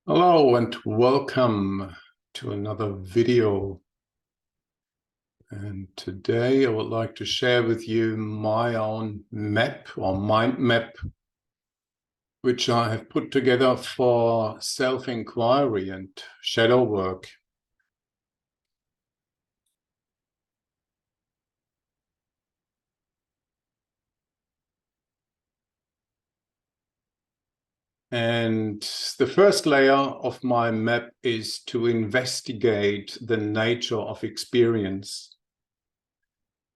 Hello and welcome to another video. And today I would like to share with you my own map or mind map, which I have put together for self-inquiry and shadow work. And the first layer of my map is to investigate the nature of experience.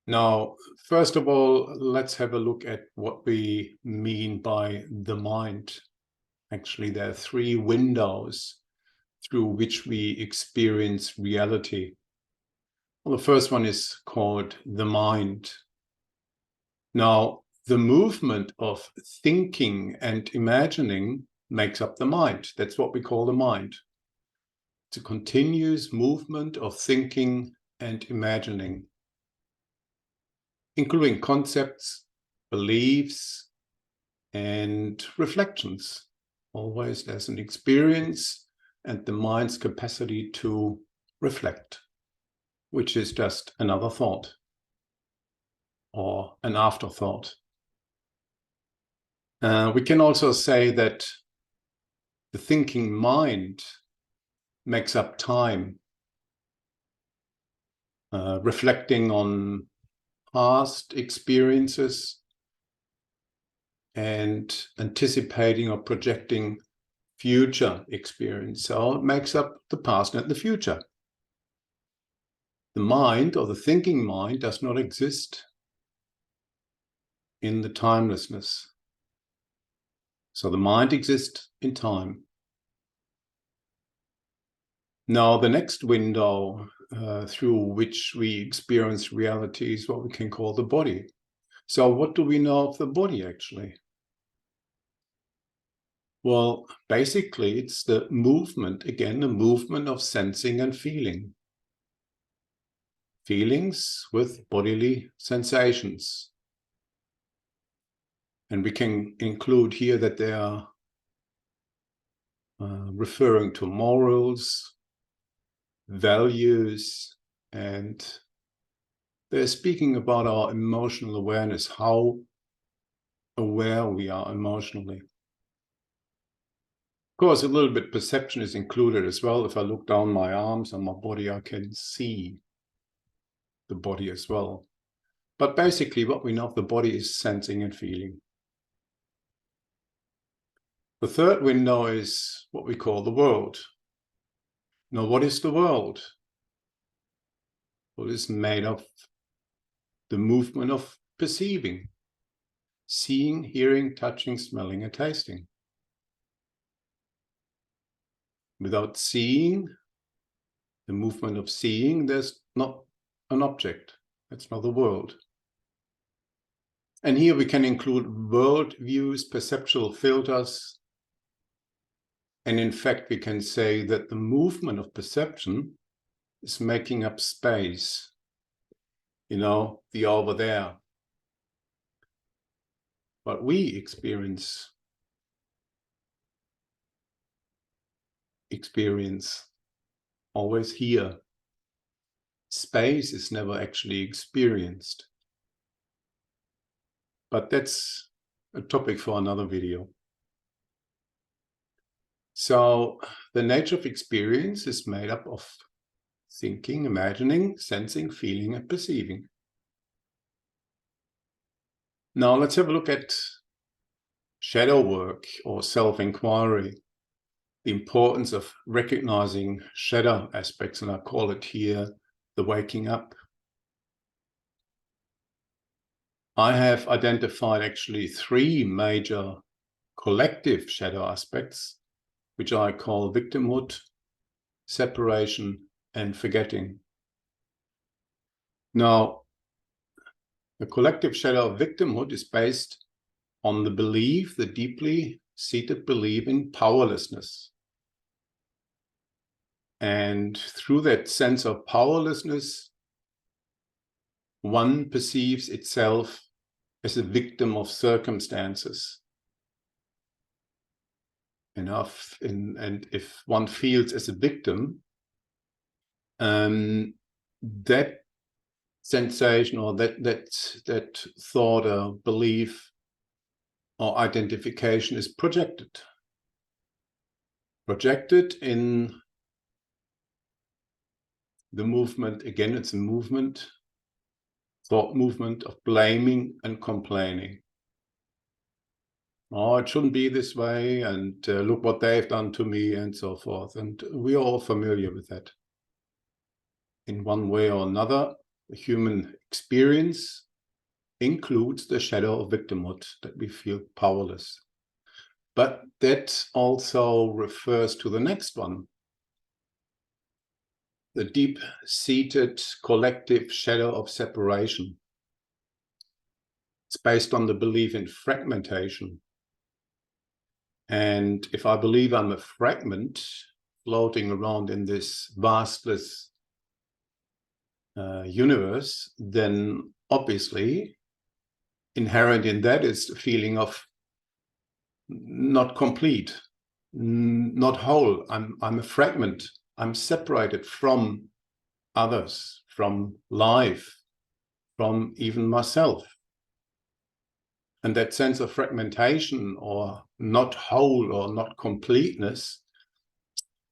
Now, first of all, let's have a look at what we mean by the mind. Actually, there are three windows through which we experience reality. Well, the first one is called the mind. Now, the movement of thinking and imagining makes up the mind. That's what we call the mind. It's a continuous movement of thinking and imagining, including concepts, beliefs, and reflections. Always there's an experience and the mind's capacity to reflect, which is just another thought or an afterthought. We can also say that the thinking mind makes up time, reflecting on past experiences and anticipating or projecting future experience. So it makes up the past and the future. The mind or the thinking mind does not exist in the timelessness. So the mind exists in time. Now, the next window through which we experience reality is what we can call the body. So what do we know of the body actually? Well, basically it's the movement, again, the movement of sensing and feeling. Feelings with bodily sensations. And we can include here that they are referring to morals, values, and they're speaking about our emotional awareness, how aware we are emotionally. Of course, a little bit perception is included as well. If I look down my arms and my body, I can see the body as well. But basically what we know of the body is sensing and feeling. The third window is what we call the world. Now, what is the world? Well, it's made of the movement of perceiving, seeing, hearing, touching, smelling, and tasting. Without seeing, the movement of seeing, there's not an object. That's not the world. And here we can include world views, perceptual filters. And in fact, we can say that the movement of perception is making up space. You know, the over there. But we experience always here. Space is never actually experienced. But that's a topic for another video. So the nature of experience is made up of thinking, imagining, sensing, feeling, and perceiving. Now let's have a look at shadow work or self-inquiry. The importance of recognizing shadow aspects, and I call it here the waking up. I have identified actually three major collective shadow aspects, which I call victimhood, separation, and forgetting. Now, the collective shadow of victimhood is based on the belief, the deeply seated belief in powerlessness. And through that sense of powerlessness, one perceives itself as a victim of circumstances. enough, and if one feels as a victim, that sensation or that thought or belief or identification is projected in the movement. Again, it's a movement, thought movement of blaming and complaining. Oh, it shouldn't be this way, and look what they've done to me, and so forth. And we are all familiar with that. In one way or another, the human experience includes the shadow of victimhood, that we feel powerless. But that also refers to the next one, the deep-seated collective shadow of separation. It's based on the belief in fragmentation. And if I believe I'm a fragment floating around in this vastless universe, then obviously inherent in that is the feeling of not complete, not whole. I'm a fragment. I'm separated from others, from life, from even myself. And that sense of fragmentation or not whole or not completeness,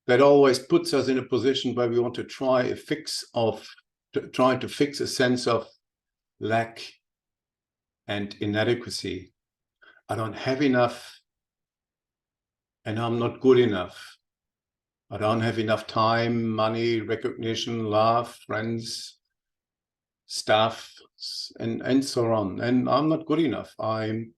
that always puts us in a position where we want to try to fix a sense of lack and inadequacy. I don't have enough, and I'm not good enough. I don't have enough time, money, recognition, love, friends, staff, and so on. And I'm not good enough. I'm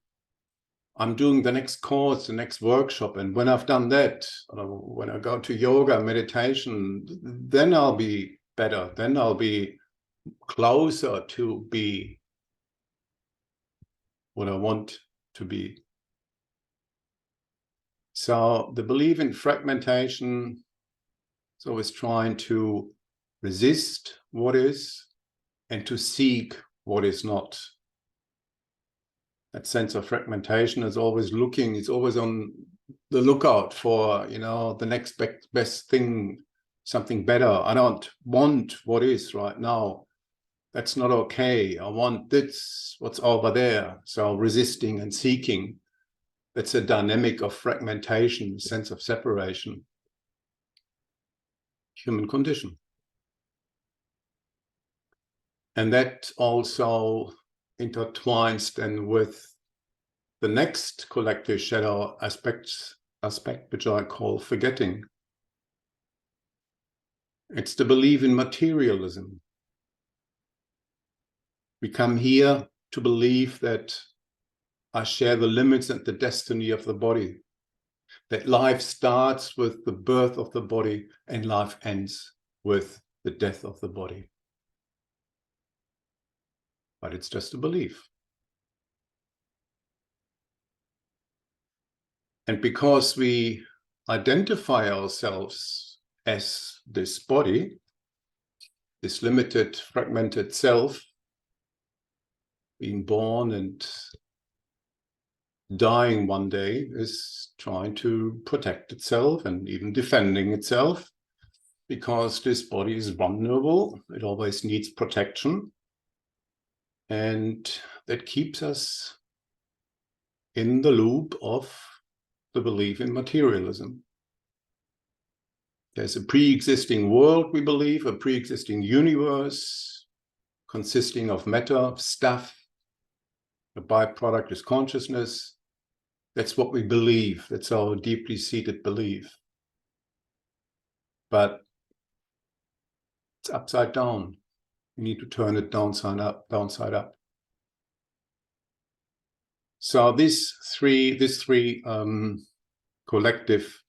doing the next course, the next workshop, and when I've done that, when I go to yoga, meditation, then I'll be better. Then I'll be closer to be what I want to be. So the belief in fragmentation is always trying to resist what is and to seek what is not. That sense of fragmentation is always looking, it's always on the lookout for, the next best thing, something better. I don't want what is right now. That's not okay. I want this, what's over there. So resisting and seeking, that's a dynamic of fragmentation, sense of separation. Human condition. And that also intertwines then with the next collective shadow aspect, which I call forgetting. It's the belief in materialism. We come here to believe that I share the limits and the destiny of the body, that life starts with the birth of the body and life ends with the death of the body. But it's just a belief. And because we identify ourselves as this body, this limited, fragmented self, being born and dying one day, is trying to protect itself and even defending itself, because this body is vulnerable. It always needs protection. And that keeps us in the loop of the belief in materialism. There's a pre-existing world, we believe, a pre-existing universe consisting of matter, stuff. The byproduct is consciousness. That's what we believe. That's our deeply seated belief. But it's upside down. You need to turn it downside up. So these three collective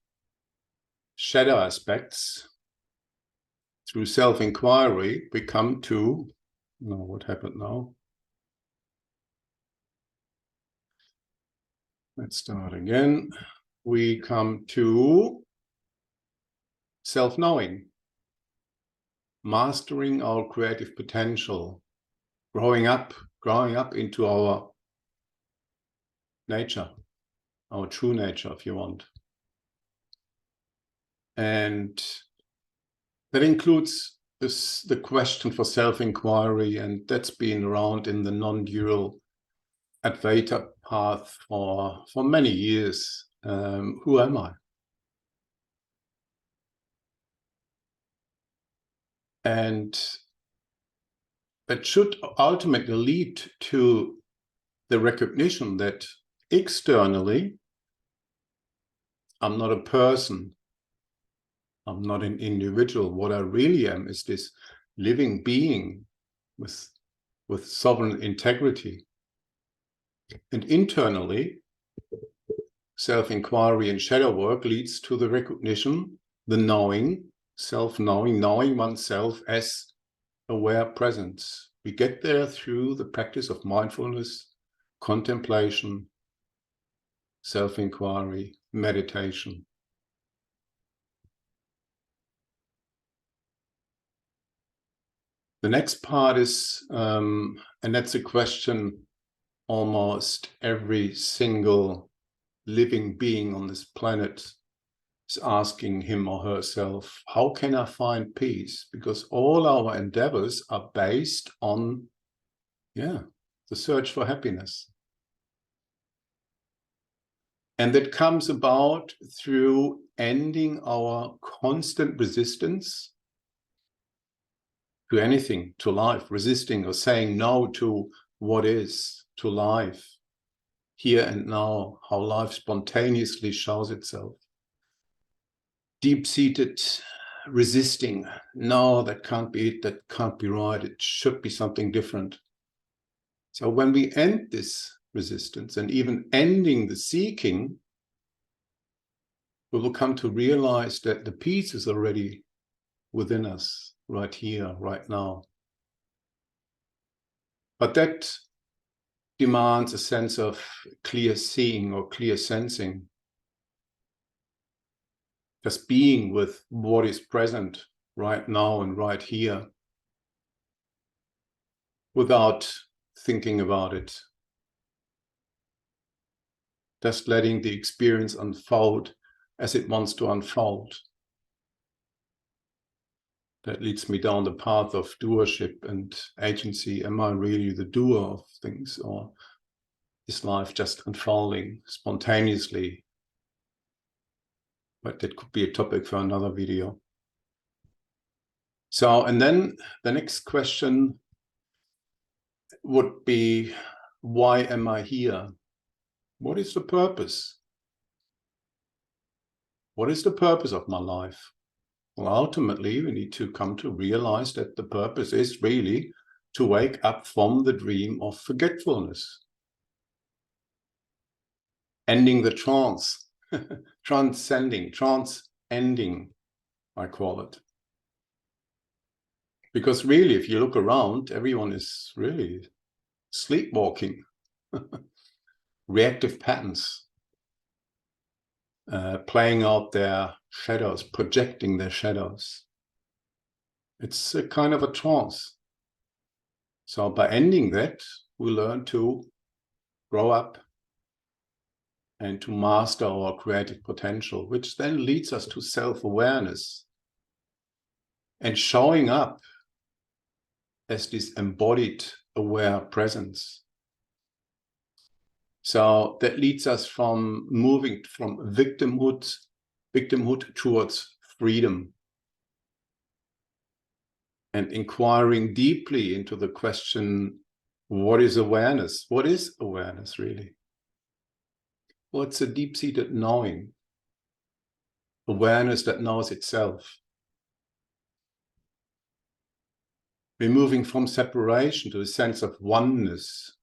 shadow aspects, through self-inquiry, we come to, what happened now? Let's start again. We come to self-knowing, mastering our creative potential, growing up into our nature, our true nature, if you want. And that includes the question for self-inquiry, and that's been around in the non-dual Advaita path for many years. Who am I? And that should ultimately lead to the recognition that externally, I'm not a person, I'm not an individual. What I really am is this living being with sovereign integrity. And internally, self-inquiry and shadow work leads to the recognition, the knowing, self-knowing, knowing oneself as aware presence. We get there through the practice of mindfulness, contemplation, self-inquiry, meditation. The next part is, and that's a question almost every single living being on this planet is asking him or herself, how can I find peace? Because all our endeavors are based on, the search for happiness. And that comes about through ending our constant resistance to anything, to life, resisting or saying no to what is, to life, here and now, how life spontaneously shows itself. Deep-seated resisting, no, that can't be it, that can't be right, it should be something different. So when we end this resistance and even ending the seeking, we will come to realize that the peace is already within us, right here, right now. But that demands a sense of clear seeing or clear sensing. Just being with what is present right now and right here without thinking about it. Just letting the experience unfold as it wants to unfold. That leads me down the path of doership and agency. Am I really the doer of things, or is life just unfolding spontaneously? But that could be a topic for another video. So, and then the next question would be, why am I here? What is the purpose? What is the purpose of my life? Well, ultimately, we need to come to realize that the purpose is really to wake up from the dream of forgetfulness. Ending the trance, transcending, trans-ending, I call it. Because really, if you look around, everyone is really sleepwalking, reactive patterns, playing out their shadows, projecting their shadows. It's a kind of a trance. So by ending that, we learn to grow up and to master our creative potential, which then leads us to self-awareness and showing up as this embodied aware presence. So that leads us from moving from victimhood towards freedom, and inquiring deeply into the question, what is awareness? What is awareness really? Well, it's a deep-seated knowing, awareness that knows itself. We're moving from separation to a sense of oneness,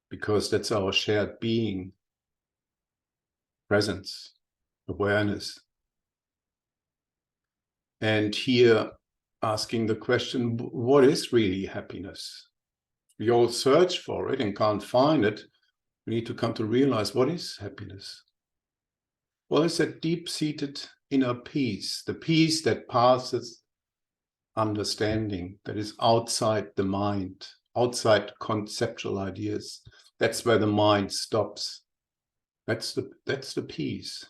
because that's our shared being, presence, awareness. And here, asking the question, what is really happiness? We all search for it and can't find it. We need to come to realize, what is happiness? Well, it's that deep-seated inner peace, the peace that passes understanding, that is outside the mind, outside conceptual ideas. That's where the mind stops. That's the peace.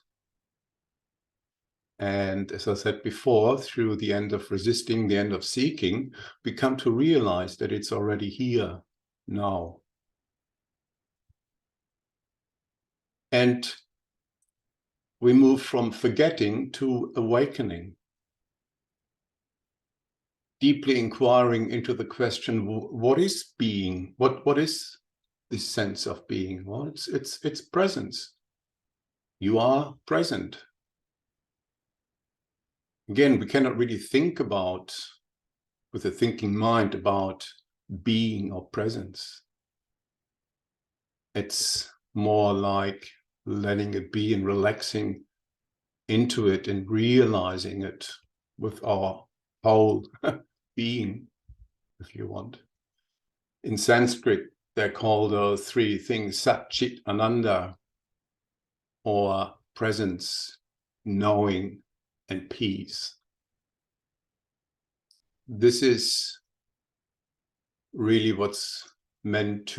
And as I said before, through the end of resisting, the end of seeking, we come to realize that it's already here now. And we move from forgetting to awakening, deeply inquiring into the question, what is being? What is this sense of being? Well, it's presence. You are present. Again, we cannot really think about, with a thinking mind, about being or presence. It's more like letting it be and relaxing into it and realizing it with our whole being, if you want. In Sanskrit, they're called three things: Sat, Chit, Ananda, or presence, knowing, and peace. This is really what's meant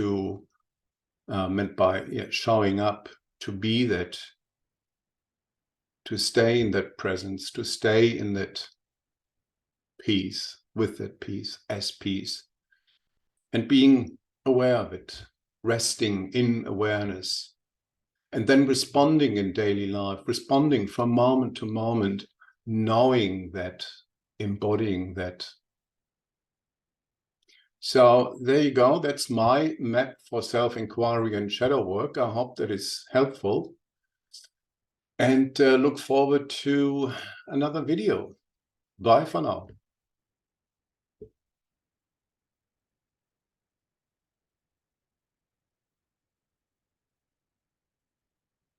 by showing up, to be that, to stay in that presence, to stay in that peace, with that peace, as peace, and being aware of it, resting in awareness, and then responding in daily life, responding from moment to moment, knowing that, embodying that. So there you go. That's my map for self-inquiry and shadow work. I hope that is helpful. And look forward to another video. Bye for now.